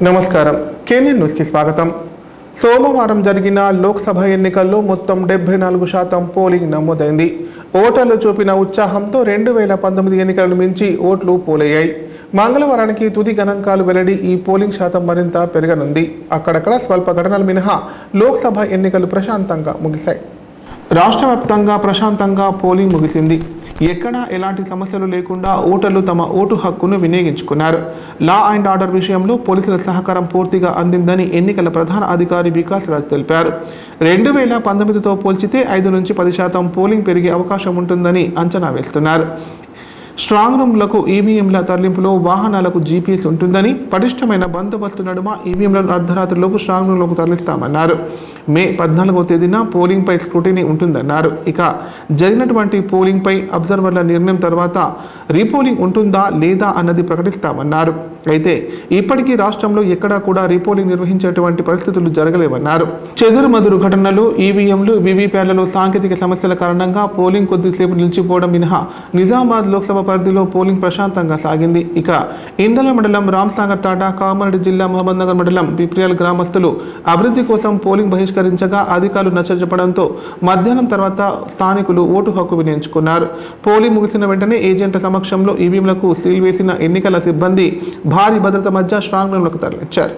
నమస్కారం KNN news కి స్వాగతం. సోమవారం జరిగిన లోక్సభ ఎన్నికల్లో మొత్తం 74% పోలింగ్ నమోదైంది. ఓటర్లు చూపిన ఉత్సాహంతో 2019 ఎన్నికలను మించి ఓట్లు పోలయ్యాయి. మంగళవారానికి తుది గణాంకాలు వెల్లడి ఈ పోలింగ్ శాతం మరింత పెరగనుంది. అక్కడక్కడ స్వల్ప ఘటనలు మినహా లోక్సభ ఎన్నికలు ప్రశాంతంగా ముగిశాయి. రాష్ట్ర వ్యాప్తంగా ప్రశాంతంగా పోలింగ్ ముగిసింది. ఎక్కడా ఎలాంటి సమస్యలు లేకుండా ఓటర్లు తమ ఓటు హక్కును వినియోగించుకున్నారు. లా అండ్ ఆర్డర్ విషయంలో పోలీసుల సహకారం పూర్తిగా అందిందని ఎన్నికల ప్రధాన అధికారి వికాస్ రాజ్ తెలిపారు. 2019తో పోల్చితే 5 నుంచి 10% పోలింగ్ పెరిగే అవకాశం ఉంటుందని అంచనా వేస్తున్నారు. స్ట్రాంగ్ రూమ్లకు ఈవీఎంల తరలింపులో వాహనాలకు జీపీఎస్ ఉంటుందని, పటిష్టమైన బందోబస్తు నడుమ ఈవీఎంలను అర్ధరాత్రిలోపు స్ట్రాంగ్ రూమ్లకు తరలిస్తామన్నారు. మే 14వ తేదీన పోలింగ్పై స్క్రూటినీ ఉంటుందన్నారు. ఇక జరిగినటువంటి పోలింగ్పై అబ్జర్వర్ల నిర్ణయం తర్వాత రీపోలింగ్ ఉంటుందా లేదా అన్నది ప్రకటిస్తామన్నారు. అయితే ఇప్పటికీ రాష్ట్రంలో ఎక్కడా కూడా రీపోలింగ్ నిర్వహించేటువంటి పరిస్థితులు జరగలేవన్నారు. చెదురుమదురు ఘటనలు, ఈవీఎంలు, వీవీప్యాట్లలో సాంకేతిక సమస్యల కారణంగా పోలింగ్ కొద్దిసేపు నిలిచిపోవడం మినహా నిజామాబాద్ లోక్సభ పరిధిలో పోలింగ్ ప్రశాంతంగా సాగింది. ఇక ఇందల మండలం రామ్సాగర్ తాట, కామారెడ్డి జిల్లా మహబూబ్ నగర్ మండలం పిప్రియాల్ గ్రామస్తులు అభివృద్ధి కోసం పోలింగ్ బహిష్కరించగా అధికారులు నచ్చజెప్పడంతో మధ్యాహ్నం తర్వాత స్థానికులు ఓటు హక్కు వినియోగించుకున్నారు. పోలింగ్ ముగిసిన వెంటనే ఏజెంట్ల సమక్షంలో ఈవీఎంలకు సీల్ వేసిన ఎన్నికల సిబ్బంది భారీ భద్రత మధ్య స్ట్రాంగ్ రూమ్లకు తరలించారు.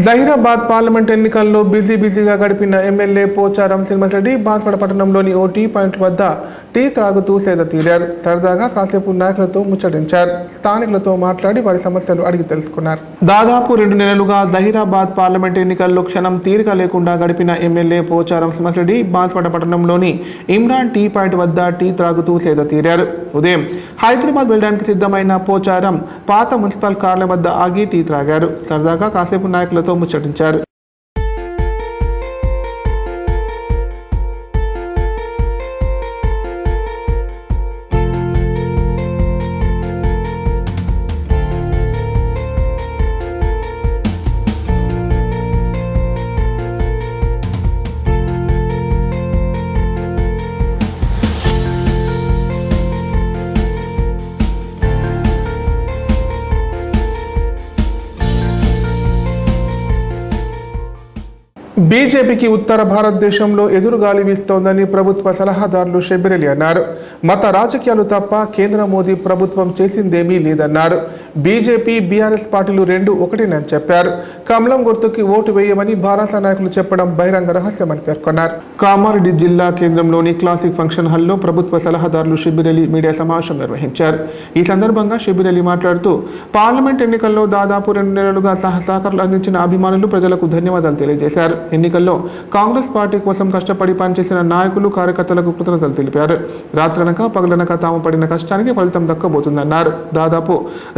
జహీరాబాద్ పార్లమెంట్ ఎన్నికల్లో బిజీగా గడిపిన ఎమ్మెల్యే పోచారం శ్రీనివాసరెడ్డి బాన్స్వాడ పట్టణంలోని ఓ టీ పాయింట్ వద్ద టీ త్రాగుతూ సేద తీరారు. సరదాగా కాసేపు నాయకులతో ముచ్చటించారు. స్థానికులతో మాట్లాడి వారి సమస్యలు అడిగి తెలుసుకున్నారు. దాదాపు 2 నెలలుగా జహీరాబాద్ పార్లమెంట్ ఎన్నికల్లో క్షణం తీరిక లేకుండా గడిపిన ఎమ్మెల్యే పోచారం శ్రీనివాసరెడ్డి బాన్స్వాడ పట్టణంలోని ఇమ్రాన్ టీ పాయింట్ వద్ద టీ త్రాగుతూ సేద తీరారు. ఉదయం హైదరాబాద్ వెళ్ళడానికి సిద్ధమైన పోచారం పాత మున్సిపల్ కార్యాలయం వద్ద ఆగి టీ త్రాగారు. సరదాగా కాసేపు నాయకులతో ముచ్చటించారు. బీజేపీకి ఉత్తర భారతదేశంలో ఎదురుగాలి వీస్తోందని ప్రభుత్వ సలహాదారులు షబ్బీర్ అలీ అన్నారు. మత రాజకీయాలు తప్ప కేంద్ర మోదీ ప్రభుత్వం చేసిందేమీ లేదన్నారు. బీజేపీ బీఆర్ఎస్ పార్టీలు రెండు ఒకటేనని చెప్పారు. కమలం గుర్తుకి ఓటు వేయమని భారాస నాయకులు చెప్పడం బహిరంగ రహస్యమని పేర్కొన్నారు. కామారెడ్డి జిల్లా కేంద్రంలోని క్లాసిక్ ఫంక్షన్ హాల్లో ప్రభుత్వ సలహాదారులు షబ్బీర్ అలీ మీడియా సమావేశం నిర్వహించారు. ఈ సందర్భంగా షబ్బీర్ అలీ మాట్లాడుతూ పార్లమెంట్ ఎన్నికల్లో దాదాపు 2 నెలలుగా సహకారాలు అందించిన అభిమానులు ప్రజలకు ధన్యవాదాలు తెలియజేశారు. ఎన్నికల్లో కాంగ్రెస్ పార్టీ కోసం కష్టపడి పనిచేసిన నాయకులు కార్యకర్తలకు కృతజ్ఞతలు తెలిపారు. రాత్రనక పగలనక తాము పడిన కష్టానికి ఫలితం దక్కబోతుందన్నారు. దాదాపు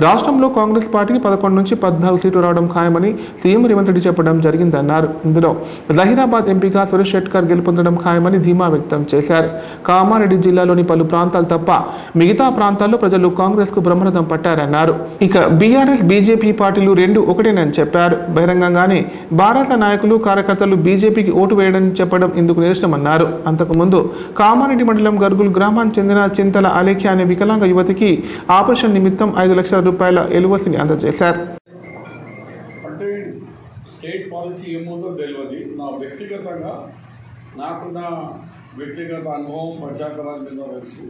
రాష్ట్రంలో కాంగ్రెస్ పార్టీకి 11 నుంచి 14 సీట్లు రావడం ఖాయమని సీఎం రేవంత్ రెడ్డి చెప్పడం జరిగిందన్నారు. ఇందులో జహీరాబాద్ ఎంపీగా సురేష్ షెట్కర్ గెలుపొందడం ఖాయమని ధీమా వ్యక్తం చేశారు. కామారెడ్డి జిల్లాలోని పలు ప్రాంతాలు తప్ప మిగతా ప్రాంతాల్లో ప్రజలు కాంగ్రెస్ కు బ్రహ్మరథం పట్టారన్నారు. ఇక బీఆర్ఎస్ బీజేపీ పార్టీలు రెండు ఒకటేనని చెప్పారు. బహిరంగంగానే బారాస నాయకులు కార్యకర్తలు బీజేపీకి ఓటు వేయడం చెప్పడం ఇందుకు నిరసనమన్నారు. అంతకుముందు కామారెడ్డి మండలం గర్గుల్ గ్రామానికి చెందిన చింతల అలేఖ్య అనే వికలాంగ యువతికి ఆపరేషన్ నిమిత్తం 5 లక్షల రూపాయల ఎలువసిని అందజేశారు. అంటే స్టేట్ పాలసీ ఏముందో తెలియదు. నా వ్యక్తిగతంగా నాకున్న వ్యక్తిగత అనుభవం ప్రజాకరాల మీద తెలుసు.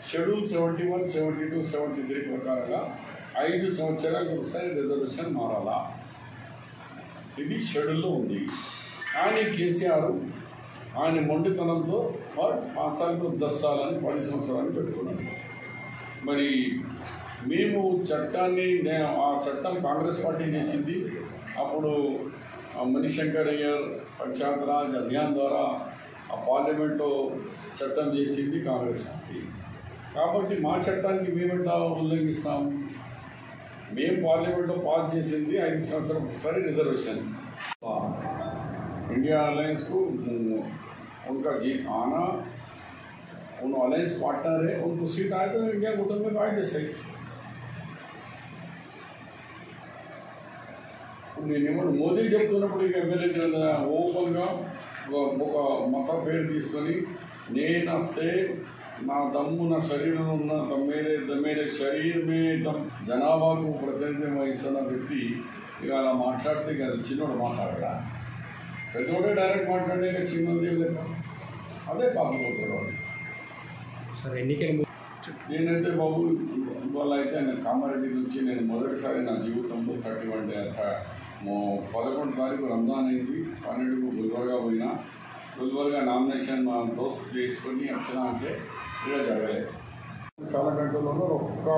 షెడ్యూల్ 71, 72, 73 ప్రకారంగా 5 సంవత్సరాలకు ఒకసారి రిజర్వేషన్ మారాలా, ఇది షెడ్యూల్లో ఉంది. కానీ కేసీఆర్ ఆయన మొండితనంతో 5 సార్లు 10 సార్లని 10 సంవత్సరాలు పెట్టుకున్నాను. మరి మేము చట్టాన్ని ఆ చట్టం కాంగ్రెస్ పార్టీ చేసింది. అప్పుడు మణిశంకర్ అయ్యర్ పంచాయత్ రాజ్ అభియాన్ ద్వారా ఆ పార్లమెంట్లో చట్టం చేసింది కాంగ్రెస్ పార్టీ. కాబట్టి మా చట్టానికి మేమెంత ఉల్లంఘిస్తాం? మేము పార్లమెంట్లో పాస్ చేసింది 5 సంవత్సరాలకు ఒకసారి రిజర్వేషన్. इंडिया अलायंस को उनका जीत आना, उन अलायंस पार्टनर है, उनको सीट आए तो इंडिया घुटन में कायदे से నేను మోదీ చెప్తున్నప్పుడు ఇక ఎమ్మెల్యే ఓపెన్గా ఒక మత పేరు తీసుకొని నేను వస్తే నా దమ్ము నా శరీరంలో ఉన్న మేరే శరీర్ మే జనాభాకు ప్రతినిధ్యం వహిస్తున్న వ్యక్తి ఇక అలా మాట్లాడితే ఇక చిన్నోడు మాట్లాడరా, పెద్దోడే డైరెక్ట్ మాట్లాడే చిన్నది లెక్క అదే కాకపోతాడు వాడు. సరే ఎన్నికలు నేనైతే బాబు ఇవాళ అయితే నేను కామారెడ్డి నుంచి నేను మొదటిసారి నా జీవితంలో 31 డే 11 తారీఖు రంజాన్ అయింది. 12కు గుల్బర్గా పోయినా. గుల్బర్గా నామినేషన్ మా దోస్త్ తీసుకొని వచ్చినా అంటే ఇక జరగలేదు. చాలా గంటలలో ఒక్క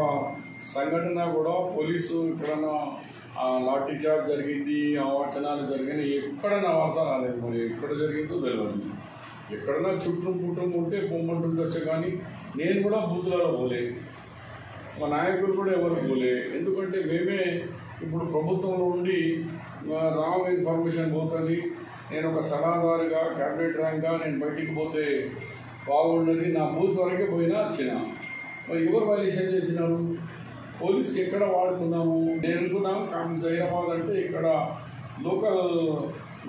సంఘటన కూడా పోలీసు ఎక్కడన్నా లాఠీ చార్జ్ జరిగింది, అవాచనాలు జరిగినాయి, ఎక్కడన్నా వార్త రాలేదు. మరి ఎక్కడ జరిగిందో తెలియదు. ఎక్కడన్నా చుట్టూ ఉంటే పొమ్మంటుండొచ్చు, కానీ నేను కూడా బూతులలో పోలే, మా నాయకులు కూడా ఎవరు పోలే. ఎందుకంటే మేమే ఇప్పుడు ప్రభుత్వంలో ఉండి రాంగ్ ఇన్ఫర్మేషన్ పోతుంది. నేను ఒక సలహాదారుగా క్యాబినెట్ ర్యాంక్గా నేను బయటికి పోతే బాగుండేది. నా బూత్ వరకే పోయినా వచ్చిన. మరి ఎవరు వైలేషన్ చేసినారు? పోలీస్కి ఎక్కడ వాడుకున్నాము? నేను అనుకున్నాను జహీరాబాద్ అంటే ఇక్కడ లోకల్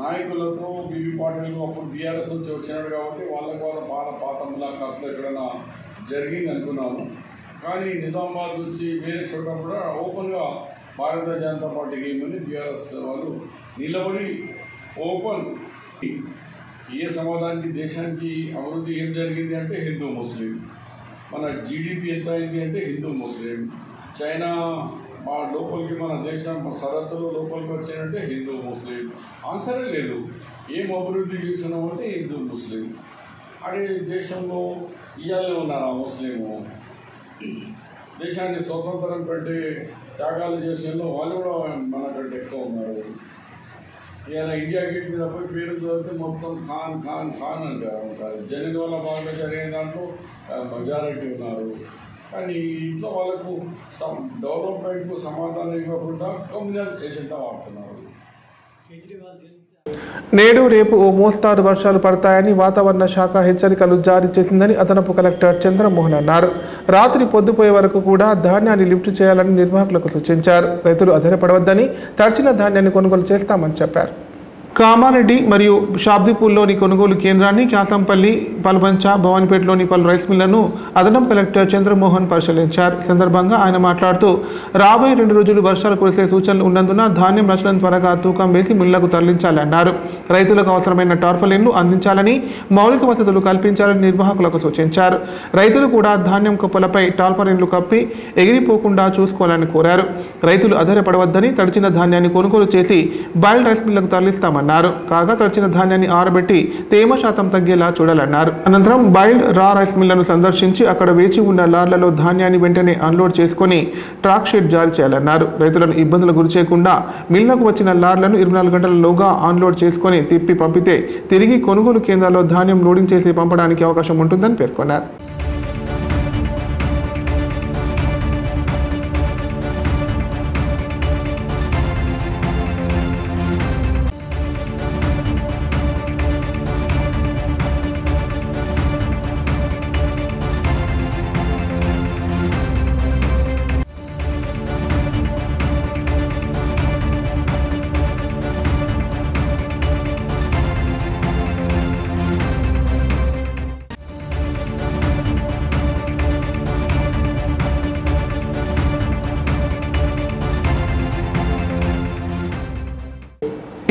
నాయకులతో బీబీ పార్టీలు అప్పుడు బీఆర్ఎస్ నుంచి వచ్చినాడు కాబట్టి వాళ్ళ పాత ములాఖాతులు ఎక్కడైనా జరిగింది అనుకున్నాము. కానీ నిజామాబాద్ నుంచి వేరే చోట కూడా ఓపెన్గా భారతీయ జనతా పార్టీకి ఏమని బీఆర్ఎస్ వాళ్ళు నిలబడి ఓపెన్ ఏ సమాధానికి దేశానికి అభివృద్ధి ఏం జరిగింది అంటే హిందూ ముస్లిం, మన జీడిపి ఎంత అయింది అంటే హిందూ ముస్లిం, చైనా మా లోపలికి మన దేశం సరహద్దులు లోపలికి వచ్చాయంటే హిందూ ముస్లిం, ఆన్సరే లేదు. ఏం అభివృద్ధి చేసినామంటే హిందూ ముస్లిం. అదే దేశంలో ఇవాళే ఉన్నారు ఆ ముస్లిము. దేశాన్ని స్వతంత్రం కంటే త్యాగాలు చేసేలో వాళ్ళు కూడా మనకంటే ఎక్కువ ఉన్నారు. ఇవాళ ఇండియా గేట్ మీద పోయి పేరు చదివితే మొత్తం ఖాన్ ఖాన్ ఖాన్ అంటారు. జనరల్ వల్ల బాగా జరిగిన దాంట్లో మెజారిటీ ఉన్నారు. కానీ ఇంట్లో వాళ్ళకు డెవలప్మెంట్కు సమాధానం ఇవ్వకుండా కమ్యూనల్ ఏజెండా వాడుతున్నారు. నేడు రేపు ఓ మోస్తారు వర్షాలు పడతాయని వాతావరణ శాఖ హెచ్చరికలు జారీ చేసిందని అదనపు కలెక్టర్ చంద్రమోహన్ అన్నారు. రాత్రి పొద్దుపోయే వరకు కూడా ధాన్యాన్ని లిఫ్ట్ చేయాలని నిర్వాహకులకు సూచించారు. రైతులు అధైర్యపడవద్దని, తడిచిన ధాన్యాన్ని కొనుగోలు చేస్తామని చెప్పారు. కామారెడ్డి మరియు షాబ్దిపూర్లోని కొనుగోలు కేంద్రాన్ని, క్యాసంపల్లి, పల్బంచ, భవానిపేటలోని పలు రైస్ మిల్లను అదనపు కలెక్టర్ చంద్రమోహన్ పరిశీలించారు. సందర్భంగా ఆయన మాట్లాడుతూ రాబోయే 2 రోజులు వర్షాలు కురిసే సూచనలు ఉన్నందున ధాన్యం రచనను త్వరగా తూకం వేసి మిల్లులకు తరలించాలన్నారు. రైతులకు అవసరమైన టార్పలిన్లు అందించాలని, మౌలిక వసతులు కల్పించాలని నిర్వాహకులకు సూచించారు. రైతులు కూడా ధాన్యం కుప్పలపై టార్పలిన్లు కప్పి ఎగిరిపోకుండా చూసుకోవాలని కోరారు. రైతులు అధైర్యపడవద్దని, తడిచిన ధాన్యాన్ని కొనుగోలు చేసి బాయిల్డ్ రైస్ మిల్లకు తరలిస్తామన్నారు. కాగా తడిచిన ధాన్యాన్ని ఆరబెట్టి తేమ శాతం తగ్గేలా చూడాలన్నారు. అనంతరం బాయిల్డ్ రా రైస్ మిల్లను సందర్శించి అక్కడ వేచి ఉన్న లార్లలో ధాన్యాన్ని వెంటనే అన్లోడ్ చేసుకుని ట్రాక్ షీట్ జారీ చేయాలన్నారు. రైతులను ఇబ్బందులు గురి చేయకుండా మిల్లుకు వచ్చిన లార్లను 24 గంటలలోగా అన్లోడ్ చేసుకుని తిప్పి పంపితే తిరిగి కొనుగోలు కేంద్రాల్లో ధాన్యం లోడింగ్ చేసి పంపడానికి అవకాశం ఉంటుందని పేర్కొన్నారు.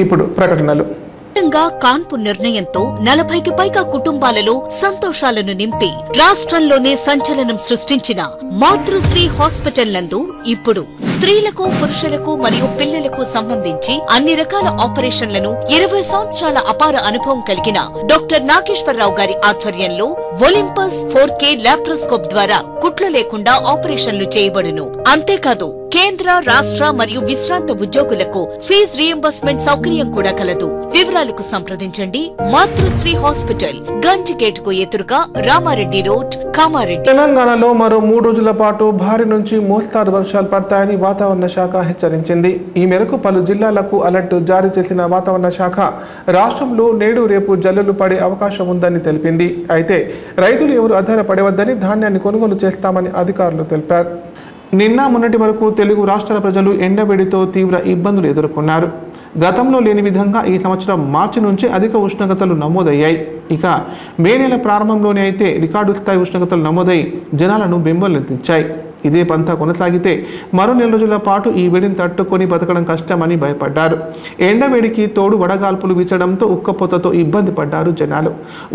ఇప్పుడు ప్రకటనలు. కాన్పు నిర్ణయంతో 40కి పైగా కుటుంబాలలో సంతోషాలను నింపి రాష్ట్రంలోనే సంచలనం సృష్టించిన మాతృశ్రీ హాస్పిటల్ నందు ఇప్పుడు స్త్రీలకు, పురుషులకు మరియు పిల్లలకు సంబంధించి అన్ని రకాల ఆపరేషన్లను 20 సంవత్సరాల అపార అనుభవం కలిగిన డాక్టర్ నాగేశ్వరరావు గారి ఆధ్వర్యంలో ఒలింపస్ 4K లాప్రోస్కోప్ ద్వారా కుట్లు లేకుండా ఆపరేషన్లు చేయబడును. అంతేకాదు కేంద్ర, రాష్ట్ర మరియు విశ్రాంత ఉద్యోగులకు ఫీజు రియంబర్స్మెంట్ సౌకర్యం కూడా కలదు. వివరాలకు సంప్రదించండి. మాతృశ్రీ హాస్పిటల్, గంజిగేటుకు ఎదురుగా, రామారెడ్డి రోడ్, కామారెడ్డి. తెలంగాణలో మరో 3 రోజుల పాటు భారీ నుంచి మోస్తారు వర్షాలు పడతాయని వాతావరణ శాఖ హెచ్చరించింది. ఈ మేరకు పలు జిల్లాలకు అలర్ట్ జారీ చేసిన వాతావరణ శాఖ రాష్ట్రంలో నేడు, రేపు జల్లులు పడే అవకాశం ఉందని తెలిపింది. అయితే రైతులు ఎవరు ఆధారపడవద్దని, ధాన్యాన్ని కొనుగోలు చేస్తామని అధికారులు తెలిపారు. నిన్న మొన్నటి వరకు తెలుగు రాష్ట్రాల ప్రజలు ఎండవేడితో తీవ్ర ఇబ్బందులు ఎదుర్కొన్నారు. గతంలో లేని విధంగా ఈ సంవత్సరం మార్చి నుంచి అధిక ఉష్ణోగ్రతలు నమోదయ్యాయి. ఇక మే నెల ప్రారంభంలోనే అయితే రికార్డు స్థాయి ఉష్ణోగ్రతలు నమోదై జనాలను బెంబేలెత్తించాయి. ఇదే పంతా కొనసాగితే మరో 4 రోజుల పాటు ఈ వేడిని తట్టుకొని బతకడం కష్టమని భయపడ్డారు. ఎండవేడికి తోడు వడగాల్పులు వీచడంతో ఉక్కపోతతో ఇబ్బంది పడ్డారు జనాలు.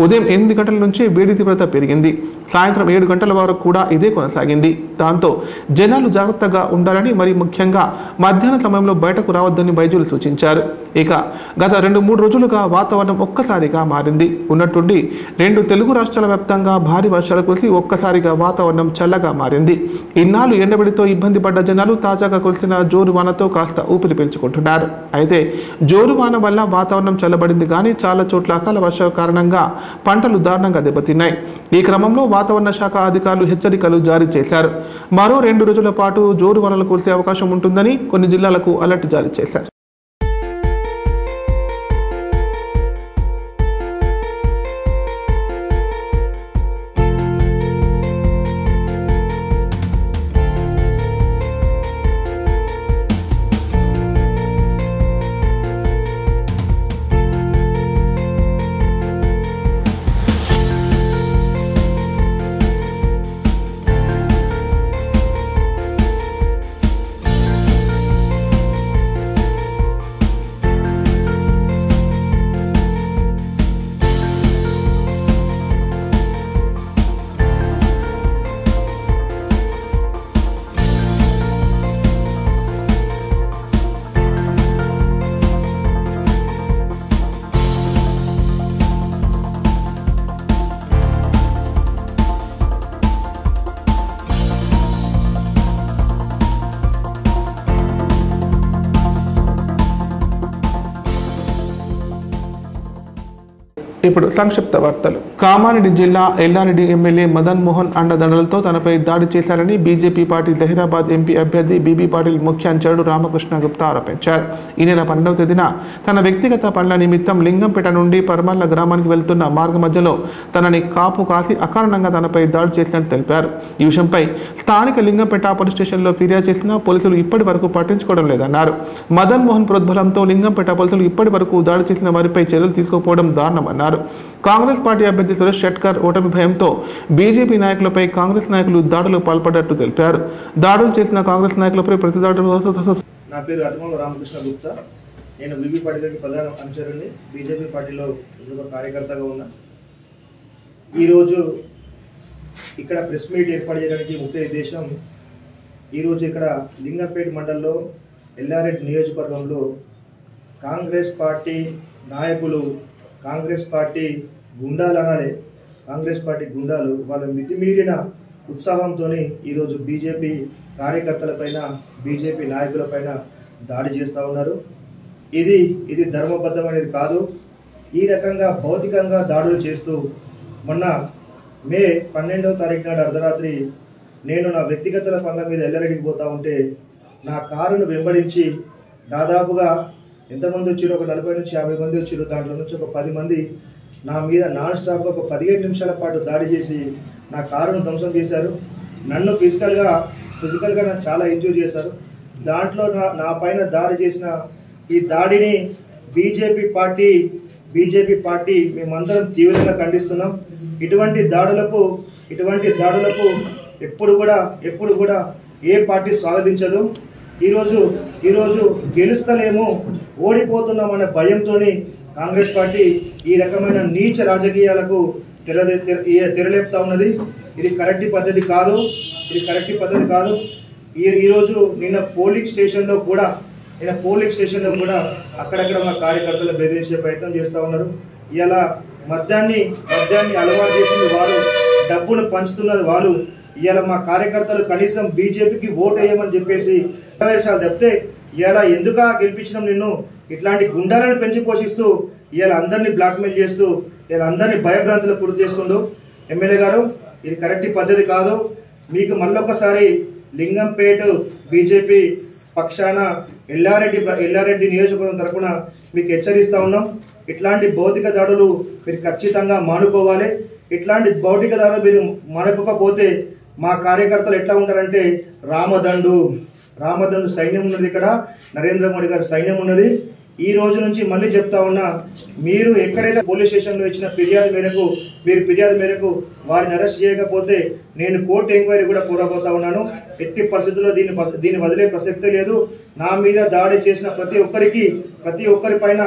ఉదయం 8 గంటల నుంచి వేడి తీవ్రత పెరిగింది. సాయంత్రం 7 గంటల వరకు కూడా ఇదే కొనసాగింది. దాంతో జనాలు జాగ్రత్తగా ఉండాలని, మరి ముఖ్యంగా మధ్యాహ్న సమయంలో బయటకు రావద్దని వైద్యులు సూచించారు. ఇక గత 2-3 రోజులుగా వాతావరణం ఒక్కసారిగా మారింది. ఉన్నట్టుండి 2 తెలుగు రాష్ట్రాల వ్యాప్తంగా భారీ వర్షాలు కురిసి ఒక్కసారిగా వాతావరణం చల్లగా మారింది. ఇన్నాళ్ళు ఎండబడితో ఇబ్బంది పడ్డ జనాలు తాజాగా కురిసిన జోరు వానతో కాస్త ఊపిరి పీల్చుకుంటున్నారు. అయితే జోరు వాన వల్ల వాతావరణం చల్లబడింది కానీ చాలా చోట్ల అకాల వర్షాల కారణంగా పంటలు దారుణంగా దెబ్బతిన్నాయి. ఈ క్రమంలో వాతావరణ శాఖ అధికారులు హెచ్చరికలు జారీ చేశారు. మరో 2 రోజుల పాటు జోరు వానలు కురిసే అవకాశం ఉంటుందని కొన్ని జిల్లాలకు అలర్ట్ జారీ చేశారు. ఇప్పుడు సంక్షిప్త వార్తలు. కామారెడ్డి జిల్లా ఎల్లారెడ్డి ఎమ్మెల్యే మదన్ మోహన్ అండదండలతో తనపై దాడి చేశారని బీజేపీ పార్టీ జహీరాబాద్ ఎంపీ అభ్యర్థి బీబీ పాటిల్ ముఖ్య అనుచరుడు రామకృష్ణ గుప్తా ఆరోపించారు. ఈ నెల 12వ తేదీన తన వ్యక్తిగత పనుల నిమిత్తం లింగంపేట నుండి పరమల్ల గ్రామానికి వెళ్తున్న మార్గ మధ్యలో తనని కాపు కాసి అకారణంగా తనపై దాడి చేసినట్టు తెలిపారు. ఈ విషయంపై స్థానిక లింగంపేట పోలీస్ స్టేషన్లో ఫిర్యాదు చేసినా పోలీసులు ఇప్పటి వరకు పట్టించుకోవడం లేదన్నారు. మదన్ మోహన్ ప్రోద్బలంతో లింగంపేట పోలీసులు ఇప్పటి వరకు దాడి చేసిన వారిపై చర్యలు తీసుకోకపోవడం దారుణమన్నారు. కాంగ్రెస్ పార్టీ అభ్యర్థి సురేష్ షెట్కర్ ఓటమి భయంతో బీజేపీ నాయకులపై కాంగ్రెస్ నాయకులు దాడులు పాల్పడ్డట్టు తెలిపారు. దాడులు చేసిన కాంగ్రెస్ నాయకులపై ప్రతి దాడులు. నా పేరు అతిమల రామకృష్ణ గుప్తా. నేను బీబీ పార్టీలోకి ప్రధాన అనుచరుని, బీజేపీ పార్టీలో కార్యకర్తగా ఉన్నా. ఈరోజు ఇక్కడ ప్రెస్ మీట్ ఏర్పాటు చేయడానికి ముఖ్య ఉద్దేశం, ఈరోజు ఇక్కడ లింగంపేట మండలంలో ఎల్లారెడ్డి నియోజకవర్గంలో కాంగ్రెస్ పార్టీ నాయకులు, కాంగ్రెస్ పార్టీ గుండాలు అనాలి, కాంగ్రెస్ పార్టీ గుండాలు వాళ్ళ మితిమీరిన ఉత్సాహంతో ఈరోజు బీజేపీ కార్యకర్తలపైన, బీజేపీ నాయకులపైన దాడి చేస్తూ ఉన్నారు. ఇది ధర్మబద్ధమైనది కాదు. ఈ రకంగా భౌతికంగా దాడులు చేస్తూ మొన్న మే 12వ తారీఖు నాడు అర్ధరాత్రి నేను నా వ్యక్తిగత పనుల మీద ఎల్లారెడ్డికి పోతూ ఉంటే నా కారును వెంబడించి దాదాపుగా ఎంతమంది వచ్చారు, ఒక 40 నుంచి 50 మంది వచ్చారు. దాంట్లో నుంచి ఒక 10 మంది నా మీద నాన్ స్టాప్గా ఒక 15 నిమిషాల పాటు దాడి చేసి నా కారును ధ్వంసం చేశారు. నన్ను ఫిజికల్గా నాకు చాలా ఇంజూరీ చేశారు. దాంట్లో నా పైన దాడి చేసిన ఈ దాడిని బీజేపీ పార్టీ మేమందరం తీవ్రంగా ఖండిస్తున్నాం. ఇటువంటి దాడులకు ఎప్పుడు కూడా ఏ పార్టీ స్వాగతించదు. ఈరోజు గెలుస్తలేము, ఓడిపోతున్నామన్న భయంతో కాంగ్రెస్ పార్టీ ఈ రకమైన నీచ రాజకీయాలకు తెరలేపుతా ఉన్నది. ఇది కరెక్ట్ పద్ధతి కాదు. ఈరోజు నిన్న పోలింగ్ స్టేషన్లో కూడా అక్కడక్కడ మా కార్యకర్తలు బెదిరించే ప్రయత్నం చేస్తూ ఉన్నారు. ఇలా మద్యాన్ని అలవాటు చేసింది వారు, డబ్బును పంచుతున్నది వాళ్ళు. ఇవాళ మా కార్యకర్తలు కనీసం బీజేపీకి ఓటు వేయమని చెప్పేసి వేషాలు తప్పితే ఇలా ఎందుకు గెలిపించడం నిన్ను, ఇట్లాంటి గుండాలను పెంచి పోషిస్తూ ఇలా అందరినీ బ్లాక్మెయిల్ చేస్తూ ఇలా అందరినీ భయభ్రాంతులకు గురి చేస్తుండు. ఎమ్మెల్యే గారు, ఇది కరెక్ట్ పద్ధతి కాదు. మీకు మళ్ళొకసారి లింగంపేట బీజేపీ పక్షాన ఎల్లారెడ్డి నియోజకవర్గం తరఫున మీకు హెచ్చరిస్తా ఉన్నాం. ఇట్లాంటి భౌతిక దాడులు మీరు ఖచ్చితంగా మానుకోవాలి. ఇట్లాంటి భౌతిక దాడులు మీరు మానుకోకపోతే మా కార్యకర్తలు ఎట్లా ఉంటారంటే రామదండు సైన్యం ఉన్నది. ఇక్కడ నరేంద్ర మోడీ గారి సైన్యం ఉన్నది. ఈ రోజు నుంచి మళ్ళీ చెప్తా ఉన్నా, మీరు ఎక్కడైతే పోలీస్ స్టేషన్లో ఇచ్చిన ఫిర్యాదు మేరకు వారిని అరెస్ట్ చేయకపోతే నేను కోర్టు ఎంక్వైరీ కూడా కోరబోతా ఉన్నాను. ఎట్టి పరిస్థితుల్లో దీన్ని వదిలే ప్రసక్తే లేదు. నా మీద దాడి చేసిన ప్రతి ఒక్కరిపైన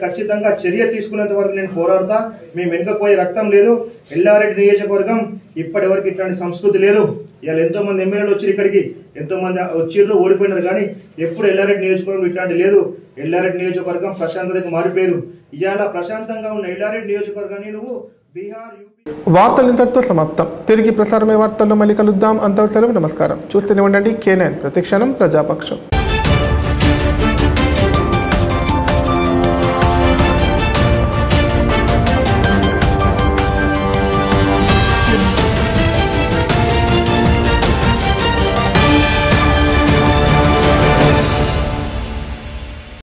ఖచ్చితంగా చర్య తీసుకునేంత వరకు నేను పోరాడతా. మేము వెనుకపోయే రక్తం లేదు. ఎల్లారెడ్డి నియోజకవర్గం ఇప్పటి వరకు ఇట్లాంటి సంస్కృతి లేదు. ఇవాళ ఎంతో మంది ఎమ్మెల్యేలు వచ్చారు, ఇక్కడికి ఎంతో మంది వచ్చిర్రు, ఓడిపోయినారు. కానీ ఎప్పుడు ఎల్లారెడ్డి నియోజకవర్గం ఇట్లాంటి లేదు. ఎల్లారెడ్డి నియోజకవర్గం ప్రశాంతతకు మారిపోయారు. ఇవాళ ప్రశాంతంగా ఉన్న ఎల్లారెడ్డి నియోజకవర్గాన్ని నువ్వు బీహార్, యూపీ. వార్తలు ఇంతటితో సమాప్తం. తిరిగి ప్రసారమే వార్తల్లో మళ్ళీ కలుద్దాం. అంతవరకు సెలవు, నమస్కారం. చూస్తూనే ఉండండి K9 ప్రతిక్షణం ప్రజాపక్షం.